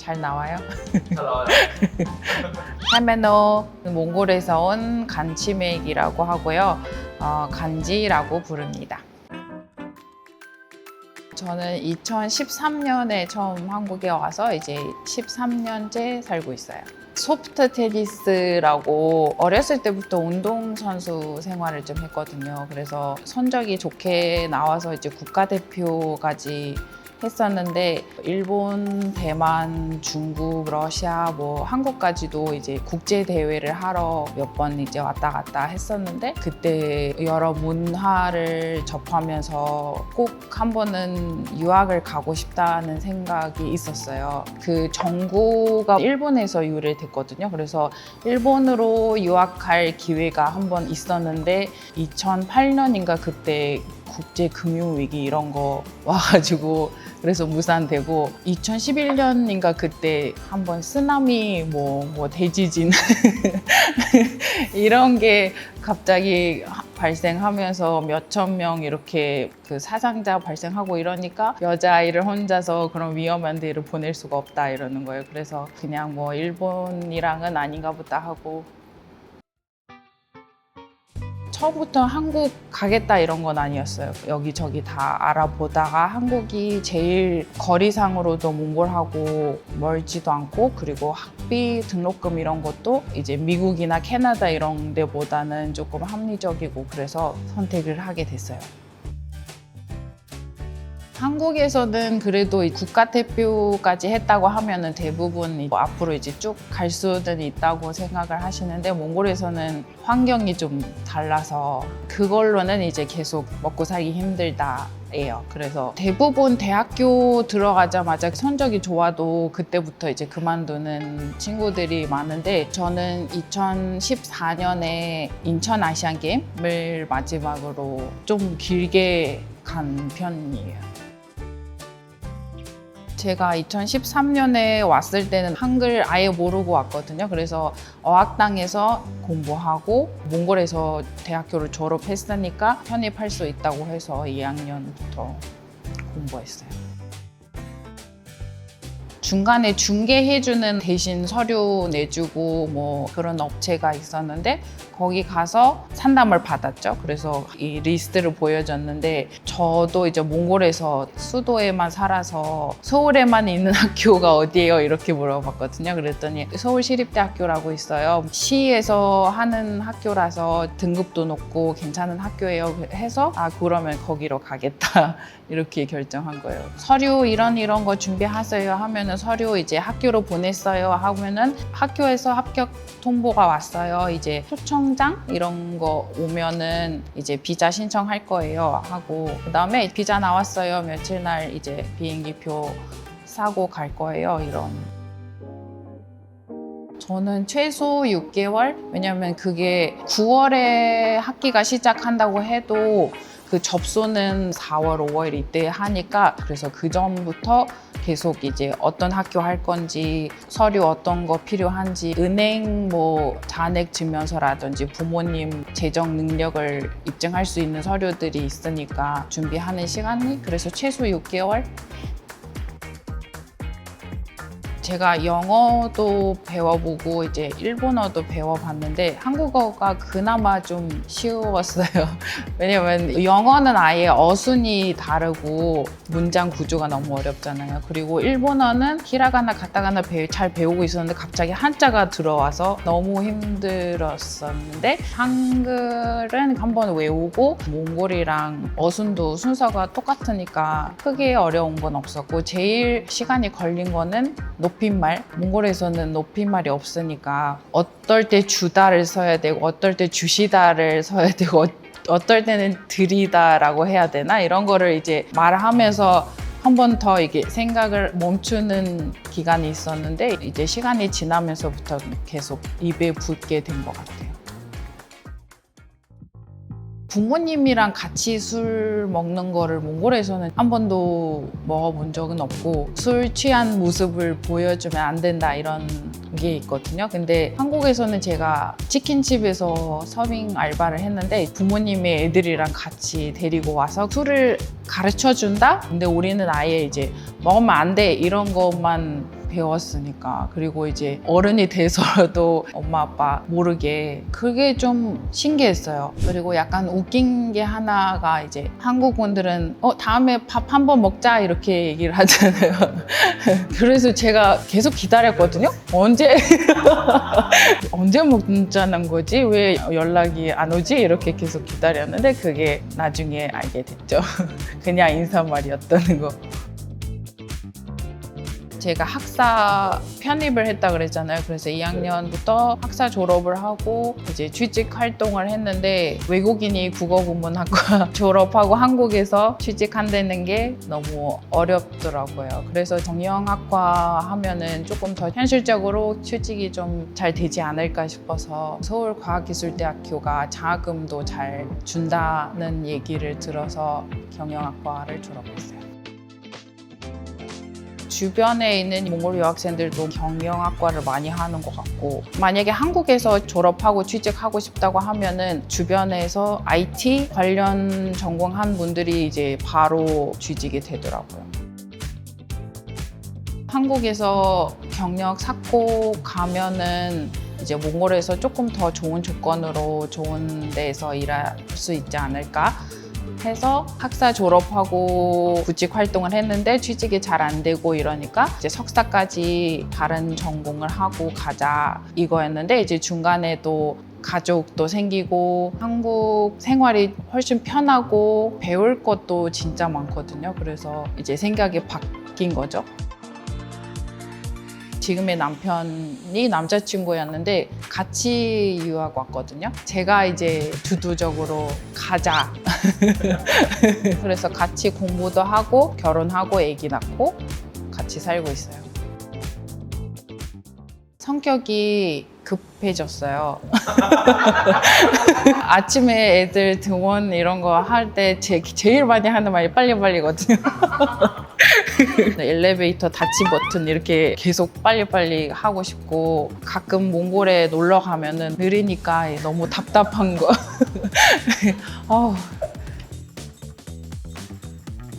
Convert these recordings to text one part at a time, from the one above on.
잘 나와요? 잘 나와요. 할메노, 몽골에서 온 간치맥이라고 하고요. 간지라고 부릅니다. 저는 2013년에 처음 한국에 와서 이제 13년째 살고 있어요. 소프트 테니스라고 어렸을 때부터 운동선수 생활을 좀 했거든요. 그래서 성적이 좋게 나와서 이제 국가대표까지 했었는데 일본, 대만, 중국, 러시아, 뭐 한국까지도 이제 국제 대회를 하러 몇 번 이제 왔다 갔다 했었는데 그때 여러 문화를 접하면서 꼭 한 번은 유학을 가고 싶다는 생각이 있었어요. 그 전구가 일본에서 유래됐거든요. 그래서 일본으로 유학할 기회가 한 번 있었는데 2008년인가 그때 국제 금융 위기 이런 거 와가지고 그래서 무산되고 2011년인가 그때 한번 쓰나미 뭐 대지진 이런 게 갑자기 발생하면서 몇천 명 이렇게 그 사상자 발생하고 이러니까 여자아이를 혼자서 그런 위험한 데를 보낼 수가 없다 이러는 거예요. 그래서 그냥 뭐 일본이랑은 아닌가 보다 하고 처음부터 한국 가겠다 이런 건 아니었어요. 여기저기 다 알아보다가 한국이 제일 거리상으로도 몽골하고 멀지도 않고 그리고 학비 등록금 이런 것도 이제 미국이나 캐나다 이런 데보다는 조금 합리적이고 그래서 선택을 하게 됐어요. 한국에서는 그래도 국가대표까지 했다고 하면은 대부분 앞으로 이제 쭉 갈 수는 있다고 생각을 하시는데 몽골에서는 환경이 좀 달라서 그걸로는 이제 계속 먹고 살기 힘들다예요. 그래서 대부분 대학교 들어가자마자 성적이 좋아도 그때부터 이제 그만두는 친구들이 많은데 저는 2014년에 인천 아시안 게임을 마지막으로 좀 길게 간 편이에요. 제가 2013년에 왔을 때는 한글 아예 모르고 왔거든요. 그래서 어학당에서 공부하고 몽골에서 대학교를 졸업했으니까 편입할 수 있다고 해서 2학년부터 공부했어요. 중간에 중개해주는 대신 서류 내주고 뭐 그런 업체가 있었는데 거기 가서 상담을 받았죠. 그래서 이 리스트를 보여줬는데 저도 이제 몽골에서 수도에만 살아서 서울에만 있는 학교가 어디예요? 이렇게 물어봤거든요. 그랬더니 서울시립대학교라고 있어요. 시에서 하는 학교라서 등급도 높고 괜찮은 학교예요 해서 그러면 거기로 가겠다 이렇게 결정한 거예요. 서류 이런 거 준비하세요 하면은 서류 이제 학교로 보냈어요 하면은 학교에서 합격 통보가 왔어요. 이제 초청장 이런 거 오면은 이제 비자 신청할 거예요 하고 그다음에 비자 나왔어요. 며칠 날 이제 비행기표 사고 갈 거예요. 이런. 저는 최소 6개월? 왜냐면 그게 9월에 학기가 시작한다고 해도 그 접수는 4월, 5월 이때 하니까 그래서 그 전부터 계속 이제 어떤 학교 할 건지 서류 어떤 거 필요한지 은행 뭐 잔액 증명서라든지 부모님 재정 능력을 입증할 수 있는 서류들이 있으니까 준비하는 시간이 그래서 최소 6개월? 제가 영어도 배워보고 이제 일본어도 배워봤는데 한국어가 그나마 좀 쉬웠어요. 왜냐면 영어는 아예 어순이 다르고 문장 구조가 너무 어렵잖아요. 그리고 일본어는 히라가나 가타가나 잘 배우고 있었는데 갑자기 한자가 들어와서 너무 힘들었었는데 한글은 한번 외우고 몽골이랑 어순도 순서가 똑같으니까 크게 어려운 건 없었고 제일 시간이 걸린 거는 높임말. 몽골에서는 높임말이 없으니까 어떨 때 주다를 써야 되고 어떨 때 주시다를 써야 되고 어떨 때는 드리다라고 해야 되나 이런 거를 이제 말하면서 한 번 더 이게 생각을 멈추는 기간이 있었는데 이제 시간이 지나면서부터 계속 입에 붙게 된 것 같아요. 부모님이랑 같이 술 먹는 거를 몽골에서는 한 번도 먹어본 적은 없고 술 취한 모습을 보여주면 안 된다 이런 게 있거든요. 근데 한국에서는 제가 치킨집에서 서빙 알바를 했는데 부모님이 애들이랑 같이 데리고 와서 술을 가르쳐 준다? 근데 우리는 아예 이제 먹으면 안 돼 이런 것만 배웠으니까. 그리고 이제 어른이 돼서도 엄마 아빠 모르게 그게 좀 신기했어요. 그리고 약간 웃긴 게 하나가 이제 한국 분들은 다음에 밥 한번 먹자 이렇게 얘기를 하잖아요. 그래서 제가 계속 기다렸거든요. 언제 먹자는 거지? 왜 연락이 안 오지? 이렇게 계속 기다렸는데 그게 나중에 알게 됐죠. 그냥 인사말이었다는 거. 제가 학사 편입을 했다 그랬잖아요. 그래서 2학년부터 학사 졸업을 하고 이제 취직 활동을 했는데 외국인이 국어국문학과 졸업하고 한국에서 취직한다는 게 너무 어렵더라고요. 그래서 경영학과 하면은 조금 더 현실적으로 취직이 좀 잘 되지 않을까 싶어서 서울과학기술대학교가 장학금도 잘 준다는 얘기를 들어서 경영학과를 졸업했어요. 주변에 있는 몽골 유학생들도 경영학과를 많이 하는 것 같고, 만약에 한국에서 졸업하고 취직하고 싶다고 하면은 주변에서 IT 관련 전공한 분들이 이제 바로 취직이 되더라고요. 한국에서 경력 쌓고 가면은 이제 몽골에서 조금 더 좋은 조건으로 좋은 데에서 일할 수 있지 않을까 해서 학사 졸업하고 구직 활동을 했는데 취직이 잘 안 되고 이러니까 이제 석사까지 다른 전공을 하고 가자 이거였는데, 이제 중간에도 가족도 생기고 한국 생활이 훨씬 편하고 배울 것도 진짜 많거든요. 그래서 이제 생각이 바뀐 거죠. 지금의 남편이 남자친구였는데 같이 유학 왔거든요. 제가 이제 주도적으로 가자. 그래서 같이 공부도 하고 결혼하고 아기 낳고 같이 살고 있어요. 성격이 급해졌어요. 아침에 애들 등원 이런 거 할 때 제일 많이 하는 말이 빨리빨리거든요. 엘리베이터 닫힌 버튼 이렇게 계속 빨리빨리 하고 싶고, 가끔 몽골에 놀러 가면은 느리니까 너무 답답한 거.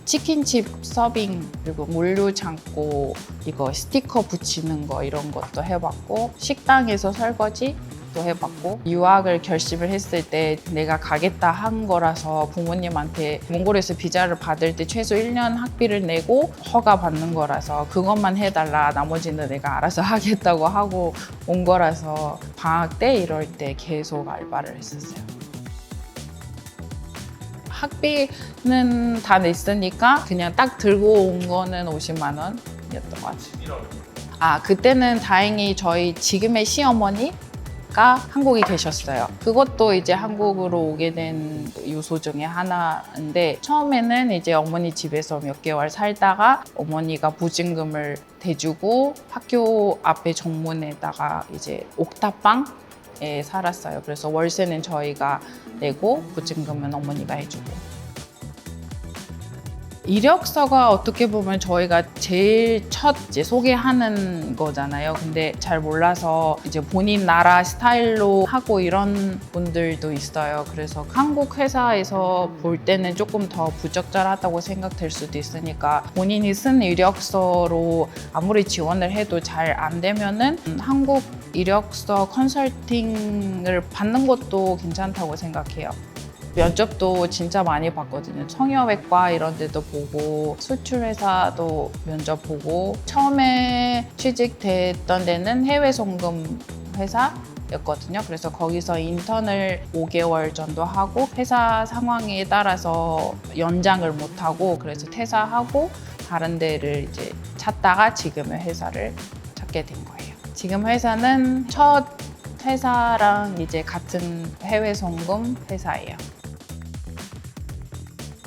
치킨집 서빙, 그리고 물류 창고, 이거 스티커 붙이는 거 이런 것도 해봤고, 식당에서 설거지도 해봤고, 유학을 결심을 했을 때 내가 가겠다 한 거라서 부모님한테 몽골에서 비자를 받을 때 최소 1년 학비를 내고 허가 받는 거라서 그것만 해달라, 나머지는 내가 알아서 하겠다고 하고 온 거라서 방학 때 이럴 때 계속 알바를 했었어요. 학비는 다 냈으니까 그냥 딱 들고 온 거는 50만 원이었던 것 같아요. 그때는 다행히 저희 지금의 시어머니가 한국에 계셨어요. 그것도 이제 한국으로 오게 된 요소 중에 하나인데, 처음에는 이제 어머니 집에서 몇 개월 살다가 어머니가 보증금을 대주고 학교 앞에 정문에다가 이제 옥탑방에 살았어요. 그래서 월세는 저희가 내고 보증금은 어머니가 해주고. 이력서가 어떻게 보면 저희가 제일 첫 이제 소개하는 거잖아요. 근데 잘 몰라서 이제 본인 나라 스타일로 하고 이런 분들도 있어요. 그래서 한국 회사에서 볼 때는 조금 더 부적절하다고 생각될 수도 있으니까, 본인이 쓴 이력서로 아무리 지원을 해도 잘 안 되면은 한국 이력서 컨설팅을 받는 것도 괜찮다고 생각해요. 면접도 진짜 많이 봤거든요. 성형외과 이런 데도 보고, 수출회사도 면접 보고, 처음에 취직됐던 데는 해외 송금 회사였거든요. 그래서 거기서 인턴을 5개월 정도 하고, 회사 상황에 따라서 연장을 못하고, 그래서 퇴사하고 다른 데를 이제 찾다가 지금의 회사를 찾게 된 거예요. 지금 회사는 첫 회사랑 이제 같은 해외 송금 회사예요.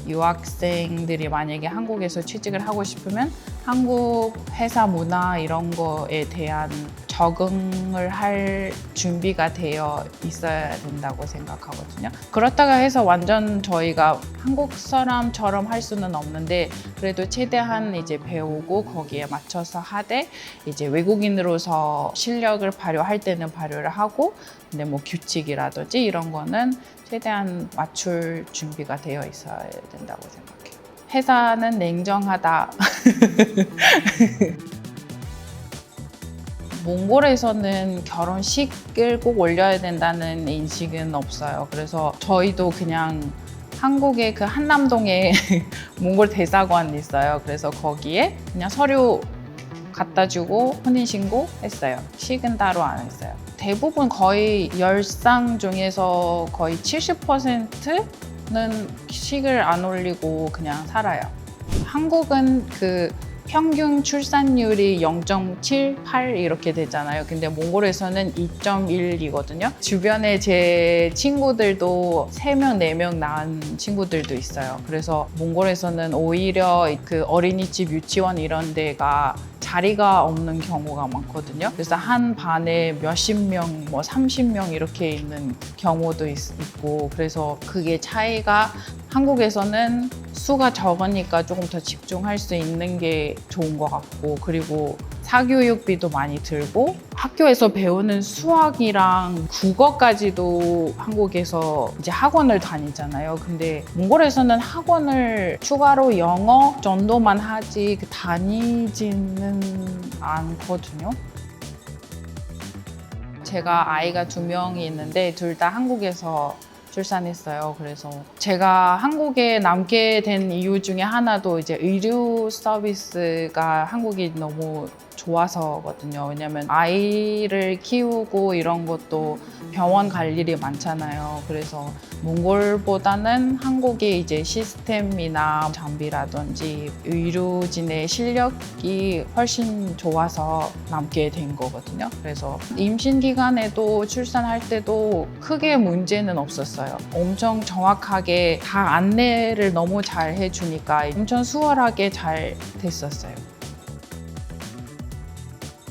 유학생들이 만약에 한국에서 취직을 하고 싶으면 한국 회사 문화 이런 거에 대한 적응을 할 준비가 되어 있어야 된다고 생각하거든요. 그렇다고 해서 완전 저희가 한국 사람처럼 할 수는 없는데, 그래도 최대한 이제 배우고 거기에 맞춰서 하되, 이제 외국인으로서 실력을 발휘할 때는 발휘를 하고, 근데 뭐 규칙이라든지 이런 거는 최대한 맞출 준비가 되어 있어야 된다고 생각해요. 회사는 냉정하다. 몽골에서는 결혼식을 꼭 올려야 된다는 인식은 없어요. 그래서 저희도 그냥 한국의 그 한남동에 몽골 대사관이 있어요. 그래서 거기에 그냥 서류 갖다 주고 혼인신고 했어요. 식은 따로 안 했어요. 대부분 거의 10상 중에서 거의 70%는 식을 안 올리고 그냥 살아요. 한국은 그 평균 출산율이 0.78 이렇게 되잖아요. 근데 몽골에서는 2.1이거든요. 주변에 제 친구들도 3명, 4명 낳은 친구들도 있어요. 그래서 몽골에서는 오히려 그 어린이집, 유치원 이런 데가 자리가 없는 경우가 많거든요. 그래서 한 반에 몇십 명, 뭐 30명 이렇게 있는 경우도 있고, 그래서 그게 차이가 한국에서는 수가 적으니까 조금 더 집중할 수 있는 게 좋은 것 같고, 그리고 사교육비도 많이 들고, 학교에서 배우는 수학이랑 국어까지도 한국에서 이제 학원을 다니잖아요. 근데 몽골에서는 학원을 추가로 영어 정도만 하지 다니지는 않거든요. 제가 아이가 2명이 있는데 둘 다 한국에서 출산했어요. 그래서 제가 한국에 남게 된 이유 중에 하나도 이제 의료 서비스가 한국이 너무 좋아서거든요. 왜냐면 아이를 키우고 이런 것도 병원 갈 일이 많잖아요. 그래서 몽골보다는 한국의 이제 시스템이나 장비라든지 의료진의 실력이 훨씬 좋아서 남게 된 거거든요. 그래서 임신 기간에도 출산할 때도 크게 문제는 없었어요. 엄청 정확하게 다 안내를 너무 잘 해주니까 엄청 수월하게 잘 됐었어요.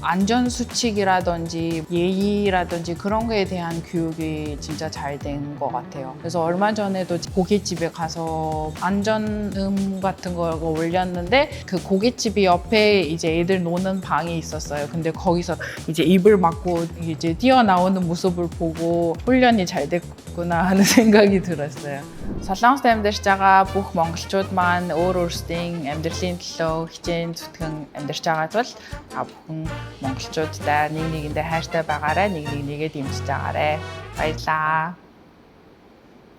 안전수칙이라든지 예의라든지 그런 거에 대한 교육이 진짜 잘 된 것 같아요. 그래서 얼마 전에도 고깃집에 가서 안전음 같은 거 올렸는데 그 고깃집이 옆에 이제 애들 노는 방이 있었어요. 근데 거기서 이제 입을 막고 이제 뛰어나오는 모습을 보고 훈련이 잘 됐구나 하는 생각이 들었어요. Солонгост амьдарч байгаа бүх монголчууд маань өөр өөрсдийн амьдралын төлөө хичээн зүтгэн амьдарч байгаа тул та бүхэн монголчуудаа нэг нэгэндээ хайртай байгаарай, нэг нэгээ дэмжиж байгаарай. Баярлалаа.